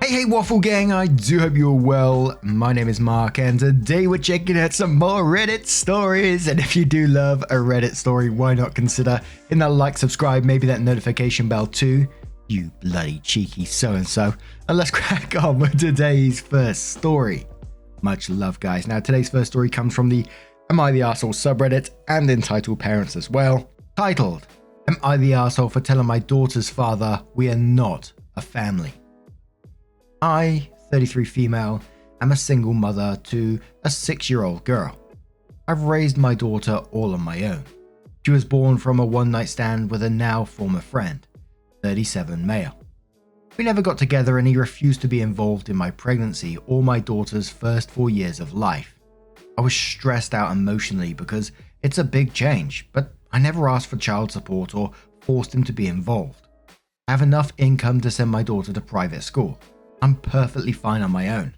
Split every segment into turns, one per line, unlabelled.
Hey Waffle Gang, I do hope you're well. My name is Mark and today we're checking out some more Reddit stories. And if you do love a Reddit story, why not consider hitting that like, subscribe, maybe that notification bell too, you bloody cheeky so-and-so. And let's crack on with today's first story. Much love, guys. Now today's first story comes from the Am I the Arsehole subreddit and entitled Parents as well. Titled, Am I the Arsehole for telling my daughter's father we are not a family? I, 33 female, am a single mother to a 6-year-old girl. I've raised my daughter all on my own. She was born from a one-night stand with a now former friend, 37 male. We never got together and he refused to be involved in my pregnancy or my daughter's first 4 years of life. I was stressed out emotionally because it's a big change, but I never asked for child support or forced him to be involved. I have enough income to send my daughter to private school. I'm perfectly fine on my own.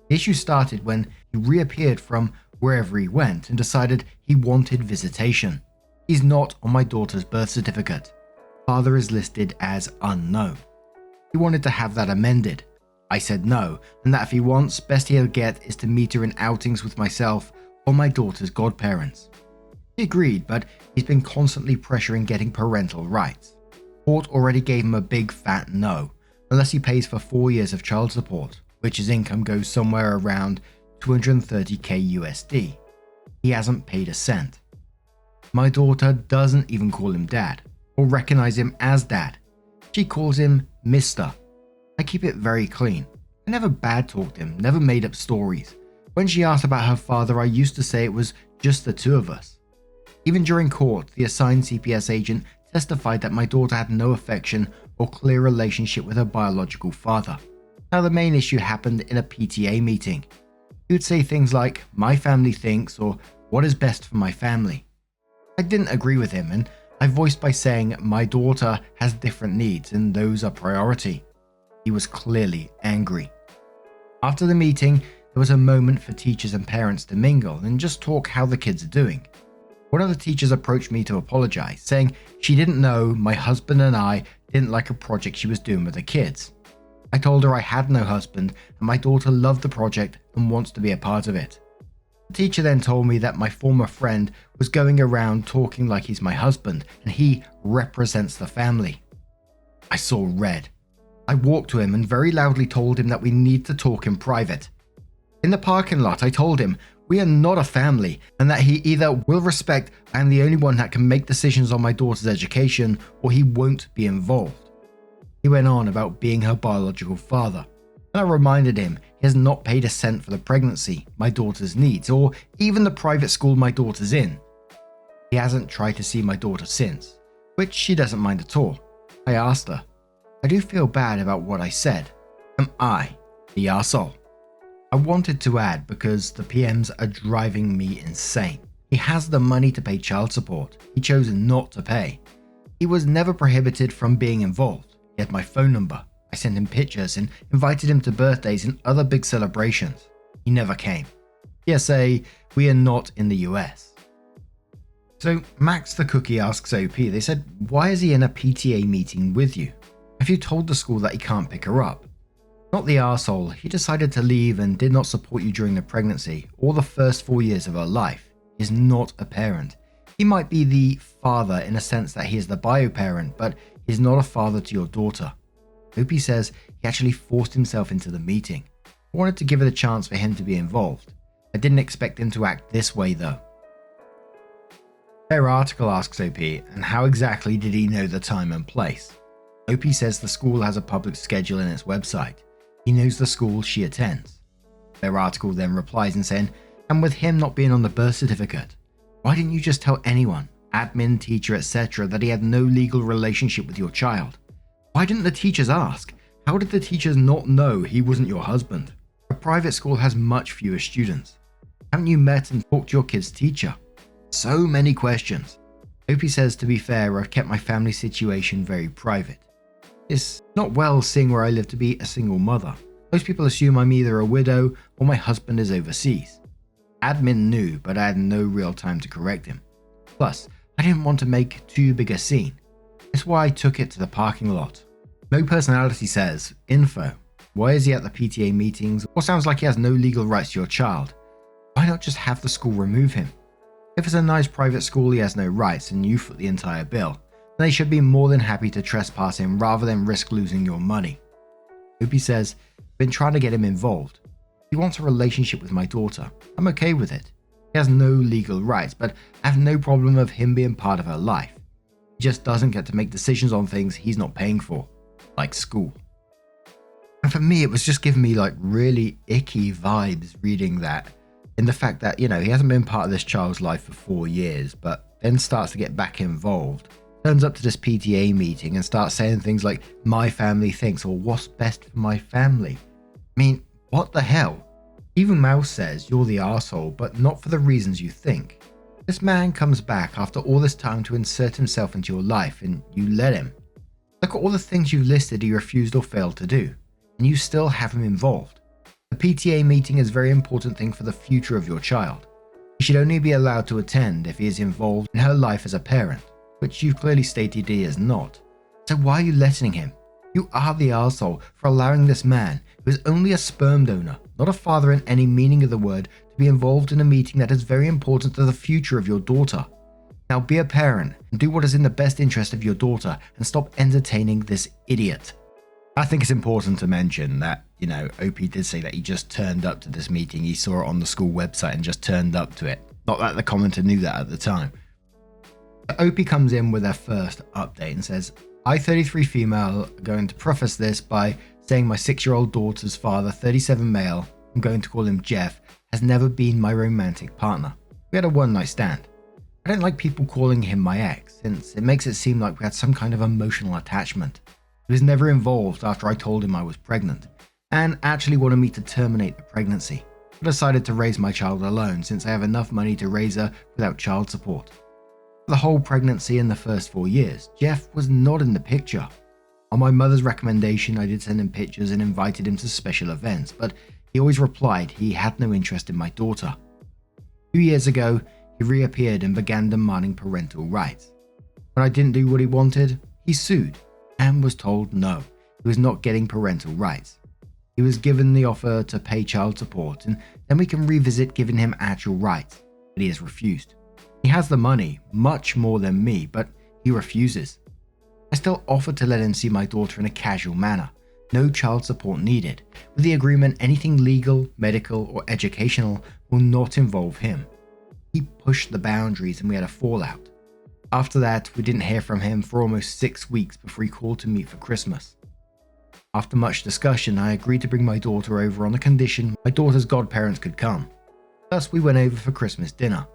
The issue started when he reappeared from wherever he went and decided he wanted visitation. He's not on my daughter's birth certificate. Father is listed as unknown. He wanted to have that amended. I said no, and that if he wants, best he'll get is to meet her in outings with myself or my daughter's godparents. He agreed, but he's been constantly pressuring getting parental rights. Court already gave him a big fat no, unless he pays for 4 years of child support, which his income goes somewhere around 230k USD. He hasn't paid a cent. My daughter doesn't even call him dad, or recognize him as dad. She calls him Mr. I keep it very clean. I never bad talked him, never made up stories. When she asked about her father, I used to say it was just the two of us. Even during court, the assigned CPS agent testified that my daughter had no affection or clear relationship with her biological father. Now the main issue happened in a PTA meeting. He would say things like, my family thinks, or what is best for my family. I didn't agree with him and I voiced by saying my daughter has different needs and those are priority. He was clearly angry. After the meeting, there was a moment for teachers and parents to mingle and just talk how the kids are doing. One of the teachers approached me to apologize, saying she didn't know my husband and I didn't like a project she was doing with the kids. I told her I had no husband and my daughter loved the project and wants to be a part of it. The teacher then told me that my former friend was going around talking like he's my husband and he represents the family. I saw red. I walked to him and very loudly told him that we need to talk in private. In the parking lot, I told him we are not a family and that he either will respect I am the only one that can make decisions on my daughter's education or he won't be involved. He went on about being her biological father, and I reminded him he has not paid a cent for the pregnancy, my daughter's needs, or even the private school my daughter's in. He hasn't tried to see my daughter since, which she doesn't mind at all. I asked her, I do feel bad about what I said. Am I the arsehole? I wanted to add because the PMs are driving me insane. He has the money to pay child support. He chose not to pay. He was never prohibited from being involved. He had my phone number. I sent him pictures and invited him to birthdays and other big celebrations. He never came. PSA, we are not in the US. So Max the Cookie asks OP, they said, why is he in a PTA meeting with you? Have you told the school that he can't pick her up? Not the arsehole, he decided to leave and did not support you during the pregnancy or the first 4 years of her life. He is not a parent. He might be the father in a sense that he is the bio parent, but he is not a father to your daughter. Opie says he actually forced himself into the meeting. I wanted to give it a chance for him to be involved. I didn't expect him to act this way though. Their article asks OP, and how exactly did he know the time and place? OP says the school has a public schedule in its website. He knows the school she attends. Their article then replies and saying, and with him not being on the birth certificate, why didn't you just tell anyone, admin, teacher, etc., that he had no legal relationship with your child? Why didn't the teachers ask? How did the teachers not know he wasn't your husband? A private school has much fewer students. Haven't you met and talked to your kid's teacher? So many questions. OP says, to be fair, I've kept my family situation very private. It's not well seeing where I live to be a single mother. Most people assume I'm either a widow or my husband is overseas. Admin knew, but I had no real time to correct him. Plus, I didn't want to make too big a scene. That's why I took it to the parking lot. No Personality says, info, Why is he at the PTA meetings? Or sounds like he has no legal rights to your child? Why not just have the school remove him? If it's a nice private school he has no rights and you foot the entire bill, then they should be more than happy to trespass him rather than risk losing your money. Opie says, I've been trying to get him involved. He wants a relationship with my daughter. I'm okay with it. He has no legal rights, but I have no problem of him being part of her life. He just doesn't get to make decisions on things he's not paying for, like school. And for me, it was just giving me like really icky vibes reading that, in the fact that, he hasn't been part of this child's life for 4 years, but then starts to get back involved, turns up to this PTA meeting and starts saying things like, my family thinks, or what's best for my family. I mean, what the hell? Even Mouse says you're the arsehole, but not for the reasons you think. This man comes back after all this time to insert himself into your life, and you let him. Look at all the things you've listed he refused or failed to do, and you still have him involved. The PTA meeting is a very important thing for the future of your child. He should only be allowed to attend if he is involved in her life as a parent, which you've clearly stated he is not. So why are you letting him? You are the arsehole for allowing this man, who is only a sperm donor, not a father in any meaning of the word, to be involved in a meeting that is very important to the future of your daughter. Now be a parent and do what is in the best interest of your daughter and stop entertaining this idiot. I think it's important to mention that, Opie did say that he just turned up to this meeting. He saw it on the school website and just turned up to it. Not that the commenter knew that at the time. But Opie comes in with their first update and says, I, 33 female, are going to preface this by saying my 6-year-old daughter's father, 37 male, I'm going to call him Jeff, has never been my romantic partner. We had a one-night stand. I don't like people calling him my ex, since it makes it seem like we had some kind of emotional attachment. He was never involved after I told him I was pregnant, and actually wanted me to terminate the pregnancy. I decided to raise my child alone since I have enough money to raise her without child support. For the whole pregnancy and the first 4 years, Jeff was not in the picture. On my mother's recommendation, I did send him pictures and invited him to special events, but he always replied he had no interest in my daughter. 2 years ago, he reappeared and began demanding parental rights. When I didn't do what he wanted, he sued and was told no, he was not getting parental rights. He was given the offer to pay child support and then we can revisit giving him actual rights, but he has refused. He has the money, much more than me, but he refuses. I still offered to let him see my daughter in a casual manner, no child support needed, with the agreement anything legal, medical, or educational will not involve him. He pushed the boundaries and we had a fallout. After that, we didn't hear from him for almost 6 weeks before he called to meet for Christmas. After much discussion, I agreed to bring my daughter over on the condition my daughter's godparents could come. Thus, we went over for Christmas dinner.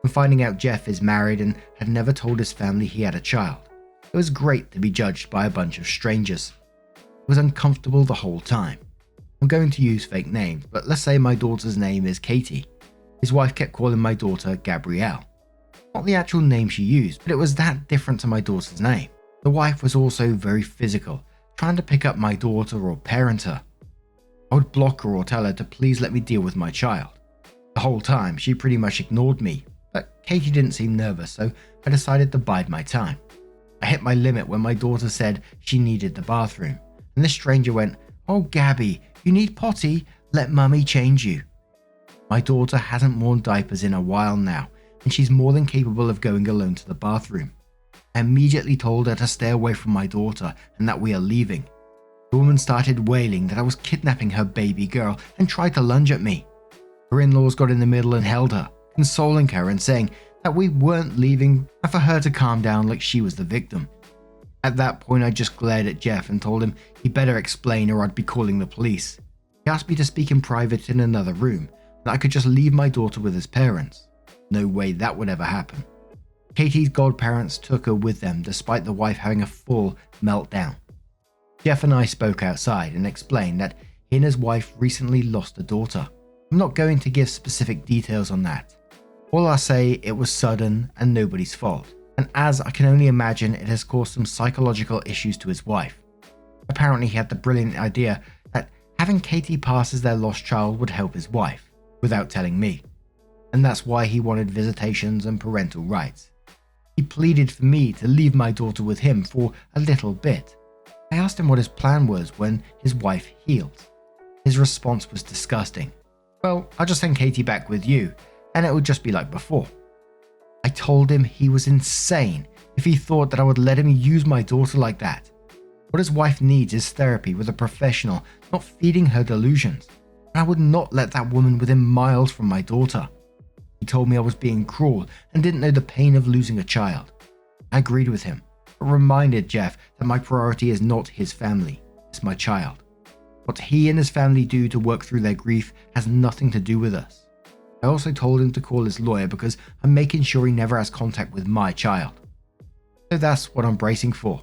And finding out Jeff is married and had never told his family he had a child, it was great to be judged by a bunch of strangers. It was uncomfortable the whole time. I'm going to use fake names, but let's say my daughter's name is Katie. His wife kept calling my daughter Gabrielle. Not the actual name she used, but it was that different to my daughter's name. The wife was also very physical, trying to pick up my daughter or parent her. I would block her or tell her to please let me deal with my child. The whole time, she pretty much ignored me, but Katie didn't seem nervous, so I decided to bide my time. I hit my limit when my daughter said she needed the bathroom, and this stranger went, "Oh Gabby, you need potty? Let mummy change you." My daughter hasn't worn diapers in a while now, and she's more than capable of going alone to the bathroom. I immediately told her to stay away from my daughter and that we are leaving. The woman started wailing that I was kidnapping her baby girl and tried to lunge at me. Her in-laws got in the middle and held her, consoling her and saying that we weren't leaving and for her to calm down like she was the victim. At that point, I just glared at Jeff and told him he better explain or I'd be calling the police. He asked me to speak in private in another room, that I could just leave my daughter with his parents. No way that would ever happen. Katie's godparents took her with them despite the wife having a full meltdown. Jeff and I spoke outside and explained that he and his wife recently lost a daughter. I'm not going to give specific details on that. All I'll say, it was sudden and nobody's fault, and as I can only imagine, it has caused some psychological issues to his wife. Apparently he had the brilliant idea that having Katie pass as their lost child would help his wife, without telling me. And that's why he wanted visitations and parental rights. He pleaded for me to leave my daughter with him for a little bit. I asked him what his plan was when his wife healed. His response was disgusting. Well, I'll just send Katie back with you, and it will just be like before. I told him he was insane if he thought that I would let him use my daughter like that. What his wife needs is therapy with a professional, not feeding her delusions. And I would not let that woman within miles from my daughter. He told me I was being cruel and didn't know the pain of losing a child. I agreed with him, but reminded Jeff that my priority is not his family, it's my child. What he and his family do to work through their grief has nothing to do with us. I also told him to call his lawyer because I'm making sure he never has contact with my child. So that's what I'm bracing for.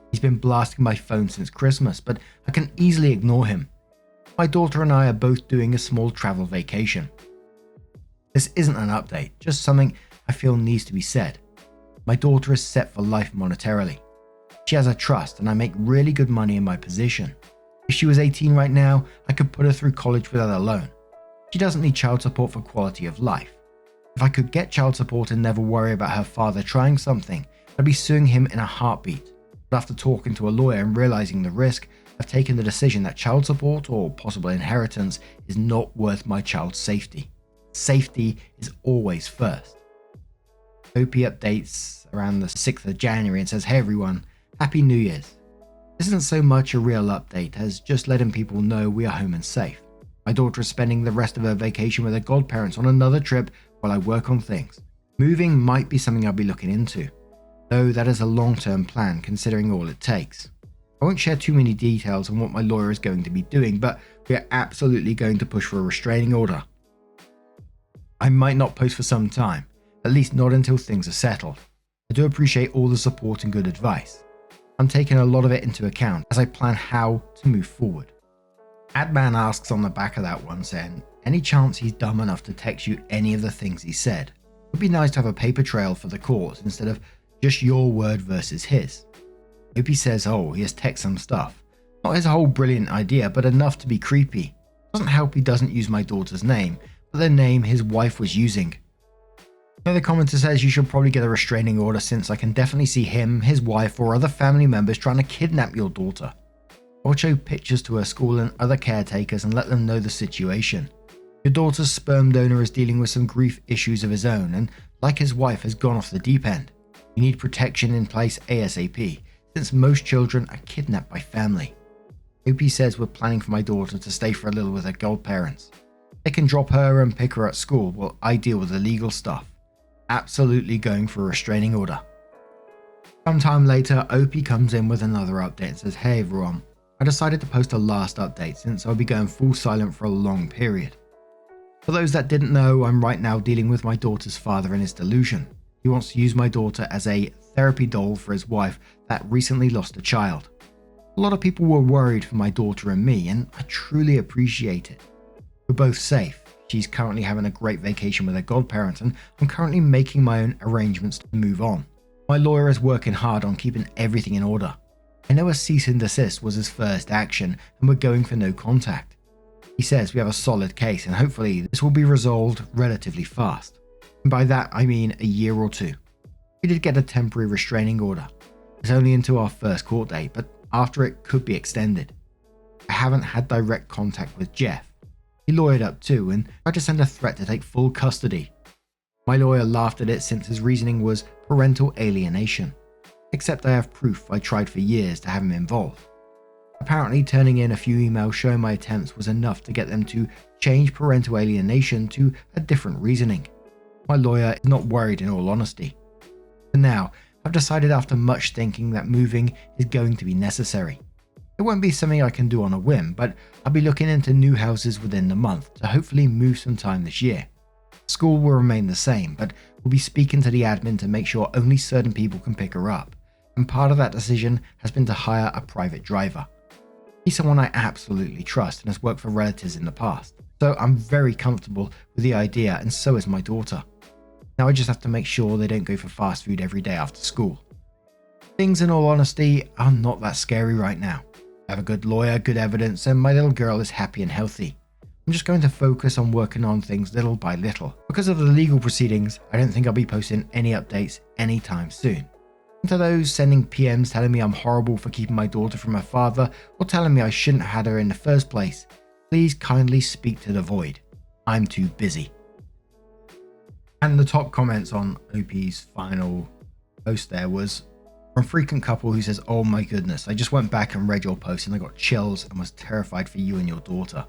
He's been blasting my phone since Christmas, but I can easily ignore him. My daughter and I are both doing a small travel vacation. This isn't an update, just something I feel needs to be said. My daughter is set for life monetarily. She has a trust and I make really good money in my position. If she was 18 right now, I could put her through college without a loan. She doesn't need child support for quality of life. If I could get child support and never worry about her father trying something, I'd be suing him in a heartbeat. But after talking to a lawyer and realizing the risk, I've taken the decision that child support or possible inheritance is not worth my child's safety. Safety is always first. Opie updates around the 6th of January and says, "Hey everyone, Happy New Year's. This isn't so much a real update as just letting people know we are home and safe. My daughter is spending the rest of her vacation with her godparents on another trip while I work on things. Moving might be something I'll be looking into, though that is a long-term plan considering all it takes. I won't share too many details on what my lawyer is going to be doing, but we are absolutely going to push for a restraining order. I might not post for some time, at least not until things are settled. I do appreciate all the support and good advice. I'm taking a lot of it into account as I plan how to move forward." Adman asks on the back of that one saying, "Any chance he's dumb enough to text you any of the things he said? It would be nice to have a paper trail for the court instead of just your word versus his." Opie says, "Oh, he has texted some stuff. Not his whole brilliant idea, but enough to be creepy. Doesn't help he doesn't use my daughter's name, but the name his wife was using." Another commenter says, "You should probably get a restraining order since I can definitely see him, his wife, or other family members trying to kidnap your daughter. Or show pictures to her school and other caretakers and let them know the situation. Your daughter's sperm donor is dealing with some grief issues of his own and, like his wife, has gone off the deep end. You need protection in place ASAP, since most children are kidnapped by family." Opie says, "We're planning for my daughter to stay for a little with her godparents. They can drop her and pick her at school while I deal with the legal stuff. Absolutely going for a restraining order." Sometime later, Opie comes in with another update and says, "Hey everyone, I decided to post a last update since I'll be going full silent for a long period. For those that didn't know, I'm right now dealing with my daughter's father and his delusion. He wants to use my daughter as a therapy doll for his wife that recently lost a child. A lot of people were worried for my daughter and me, and I truly appreciate it. We're both safe. She's currently having a great vacation with her godparents, and I'm currently making my own arrangements to move on. My lawyer is working hard on keeping everything in order. I know a cease and desist was his first action, and we're going for no contact. He says we have a solid case, and hopefully this will be resolved relatively fast. And by that I mean a year or two. We did get a temporary restraining order. It's only until our first court date, but after it could be extended. I haven't had direct contact with Jeff. He lawyered up too and tried to send a threat to take full custody. My lawyer laughed at it since his reasoning was parental alienation. Except I have proof I tried for years to have him involved. Apparently turning in a few emails showing my attempts was enough to get them to change parental alienation to a different reasoning. My lawyer is not worried in all honesty. For now, I've decided after much thinking that moving is going to be necessary. It won't be something I can do on a whim, but I'll be looking into new houses within the month to hopefully move sometime this year. School will remain the same, but we'll be speaking to the admin to make sure only certain people can pick her up, and part of that decision has been to hire a private driver. He's someone I absolutely trust and has worked for relatives in the past, so I'm very comfortable with the idea, and so is my daughter. Now I just have to make sure they don't go for fast food every day after school. Things, in all honesty, are not that scary right now. I have a good lawyer, good evidence, and my little girl is happy and healthy. I'm just going to focus on working on things little by little. Because of the legal proceedings, I don't think I'll be posting any updates anytime soon. And to those sending PMs telling me I'm horrible for keeping my daughter from her father, or telling me I shouldn't have had her in the first place, Please kindly speak to the void. I'm too busy. And the top comments on OP's final post there was from Frequent Couple, who says, "Oh my goodness, I just went back and read your post and I got chills and was terrified for you and your daughter.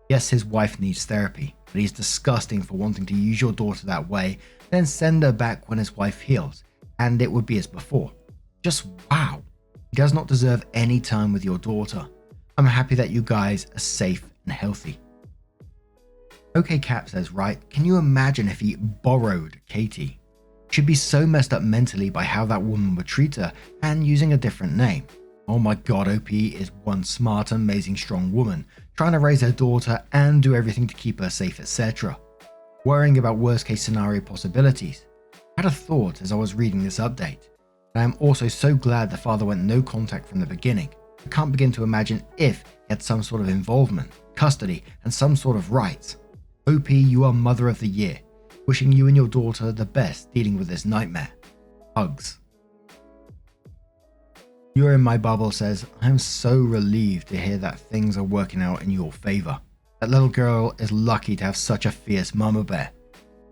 Yes, his wife needs therapy, but he's disgusting for wanting to use your daughter that way, then send her back when his wife heals, and it would be as before. Just wow. He does not deserve any time with your daughter. I'm happy that you guys are safe and healthy." OK Cap says, "Right, can you imagine if he borrowed Katie? She'd be so messed up mentally by how that woman would treat her and using a different name. Oh my god, OP is one smart, amazing, strong woman, trying to raise her daughter and do everything to keep her safe, etc. Worrying about worst case scenario possibilities. I had a thought as I was reading this update. And I am also so glad the father went no contact from the beginning. I can't begin to imagine if he had some sort of involvement, custody, and some sort of rights. OP, you are Mother of the Year. Wishing you and your daughter the best dealing with this nightmare. Hugs." You're in my bubble says, "I am so relieved to hear that things are working out in your favor. That little girl is lucky to have such a fierce mama bear.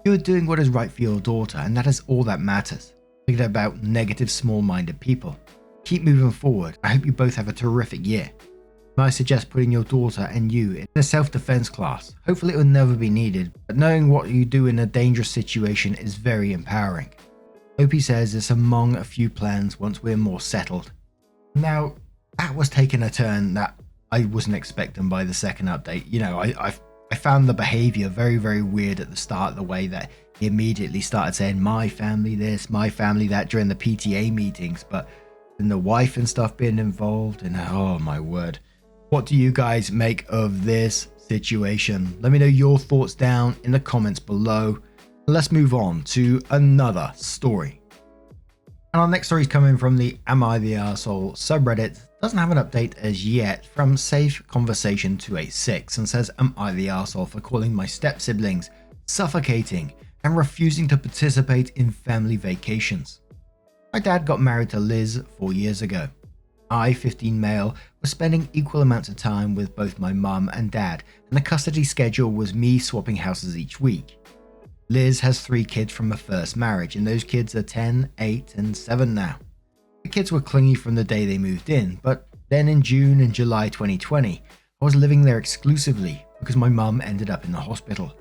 You are doing what is right for your daughter, and that is all that matters. Forget about negative, small-minded people. Keep moving forward. I hope you both have a terrific year. I suggest putting your daughter and you in a self-defense class. Hopefully it will never be needed, but knowing what you do in a dangerous situation is very empowering. OP says it's among a few plans once we're more settled." Now, that was taking a turn that I wasn't expecting by the second update. You know, I found the behavior very, very weird at the start, the way that he immediately started saying, "My family this, my family that," during the PTA meetings, but then the wife and stuff being involved, and oh my word. What do you guys make of this situation? Let me know your thoughts down in the comments below. Let's move on to another story. And our next story is coming from the Am I the Arsehole subreddit. Doesn't have an update as yet, from Safe Conversation 286, and says, "Am I the arsehole for calling my step-siblings suffocating and refusing to participate in family vacations? My dad got married to Liz 4 years ago. I, 15 male, was spending equal amounts of time with both my mum and dad, and the custody schedule was me swapping houses each week. Liz has 3 kids from a first marriage, and those kids are 10, 8, and 7 now. The kids were clingy from the day they moved in, but then in June and July 2020, I was living there exclusively because my mum ended up in the hospital.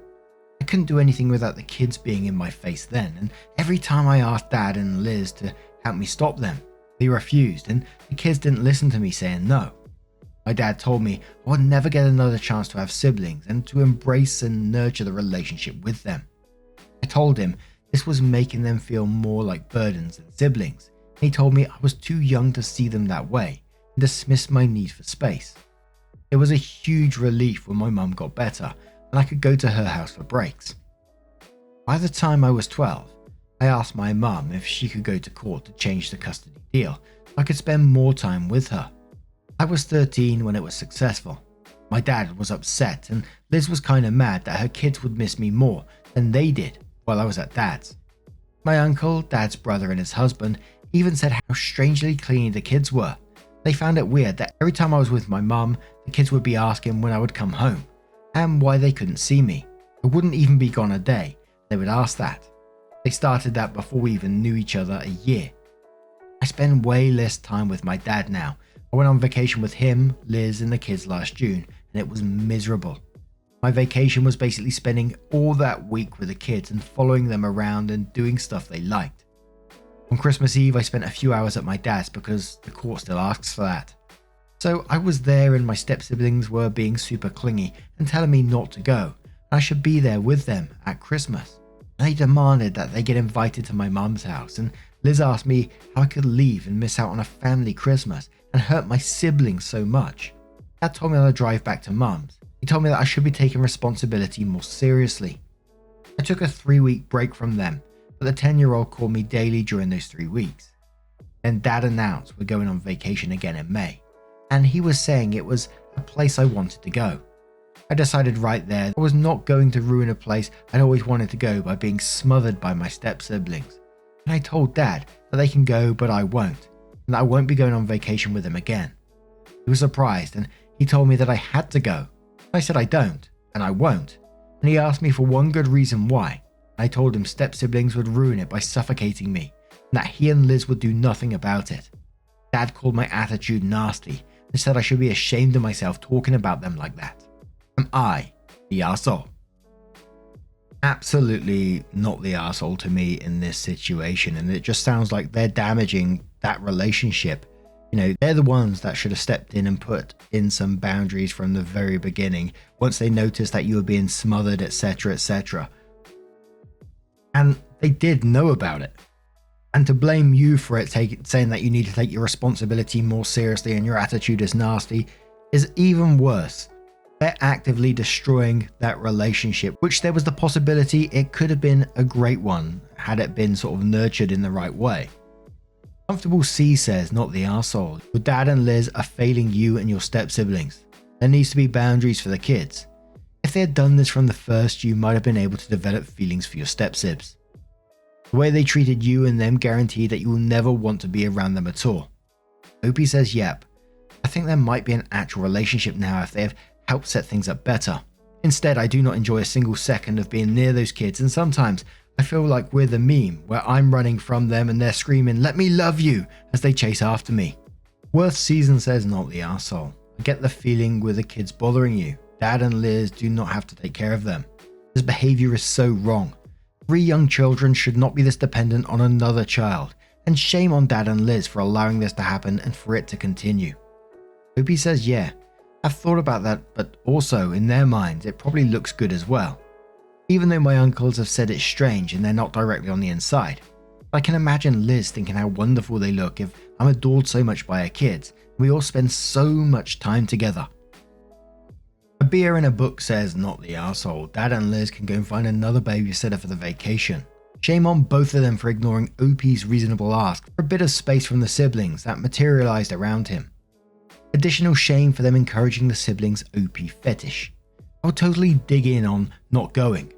I couldn't do anything without the kids being in my face then, and every time I asked Dad and Liz to help me stop them, they refused, and the kids didn't listen to me saying no. My dad told me I would never get another chance to have siblings and to embrace and nurture the relationship with them. I told him this was making them feel more like burdens than siblings, and he told me I was too young to see them that way and dismissed my need for space. It was a huge relief when my mum got better and I could go to her house for breaks. By the time I was 12, I asked my mum if she could go to court to change the custody deal so I could spend more time with her. I was 13 when it was successful. My dad was upset, and Liz was kinda mad that her kids would miss me more than they did while I was at Dad's. My uncle, Dad's brother, and his husband even said how strangely clingy the kids were. They found it weird that every time I was with my mum, the kids would be asking when I would come home and why they couldn't see me. I wouldn't even be gone a day. They would ask that. They started that before we even knew each other a year. I spend way less time with my dad now. I went on vacation with him, Liz, and the kids last June, and it was miserable. My vacation was basically spending all that week with the kids and following them around and doing stuff they liked. On Christmas Eve, I spent a few hours at my dad's because the court still asks for that. So I was there and my step-siblings were being super clingy and telling me not to go, and I should be there with them at Christmas. And they demanded that they get invited to my mum's house, and Liz asked me how I could leave and miss out on a family Christmas and hurt my siblings so much. Dad told me on the drive back to mum's. He told me that I should be taking responsibility more seriously. I took a 3-week break from them, but the 10-year-old called me daily during those 3 weeks. Then Dad announced we're going on vacation again in May, and he was saying it was a place I wanted to go. I decided right there I was not going to ruin a place I'd always wanted to go by being smothered by my step-siblings. And I told Dad that they can go but I won't, and that I won't be going on vacation with them again. He was surprised and he told me that I had to go. I said I don't, and I won't, and he asked me for one good reason why. I told him step-siblings would ruin it by suffocating me, and that he and Liz would do nothing about it. Dad called my attitude nasty and said I should be ashamed of myself talking about them like that. Am I the arsehole? Absolutely not the arsehole to me in this situation, and it just sounds like they're damaging that relationship. You know, they're the ones that should have stepped in and put in some boundaries from the very beginning once they noticed that you were being smothered, etc., etc. And they did know about it. And to blame you for it, saying that you need to take your responsibility more seriously and your attitude is nasty, is even worse. They're actively destroying that relationship, which there was the possibility it could have been a great one had it been sort of nurtured in the right way. Comfortable C says, not the arsehole. Your dad and Liz are failing you and your step-siblings. There needs to be boundaries for the kids. If they had done this from the first, you might have been able to develop feelings for your step-sibs. The way they treated you and them guaranteed that you will never want to be around them at all. Opie says, yep. I think there might be an actual relationship now if they have helped set things up better. Instead, I do not enjoy a single second of being near those kids, and sometimes I feel like we're the meme where I'm running from them and they're screaming, "Let me love you," as they chase after me. Worth Season says, not the arsehole. I get the feeling with the kids bothering you. Dad and Liz do not have to take care of them. This behavior is so wrong. 3 young children should not be this dependent on another child, and shame on Dad and Liz for allowing this to happen and for it to continue. Opie says, yeah, I've thought about that, but also, in their minds, it probably looks good as well. Even though my uncles have said it's strange and they're not directly on the inside. I can imagine Liz thinking how wonderful they look if I'm adored so much by her kids, and we all spend so much time together. A beer in a book says, not the arsehole. Dad and Liz can go and find another babysitter for the vacation. Shame on both of them for ignoring Opie's reasonable ask for a bit of space from the siblings that materialized around him. Additional shame for them encouraging the siblings' Opie fetish. I'll totally dig in on not going.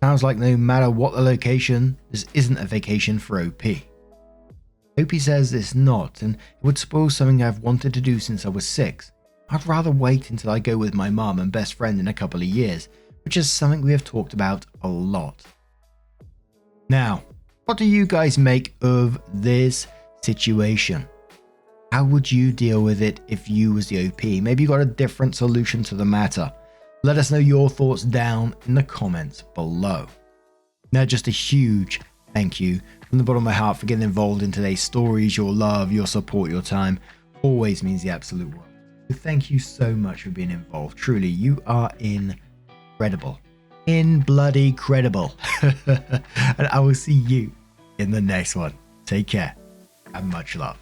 Sounds like no matter what the location, this isn't a vacation for OP. Opie says it's not, and it would spoil something I've wanted to do since I was 6. I'd rather wait until I go with my mum and best friend in a couple of years, which is something we have talked about a lot. Now, what do you guys make of this situation? How would you deal with it if you was the OP? Maybe you got a different solution to the matter. Let us know your thoughts down in the comments below. Now, just a huge thank you from the bottom of my heart for getting involved in today's stories. Your love, your support, your time always means the absolute world. So thank you so much for being involved. Truly, you are incredible. Bloody credible. And I will see you in the next one. Take care and much love.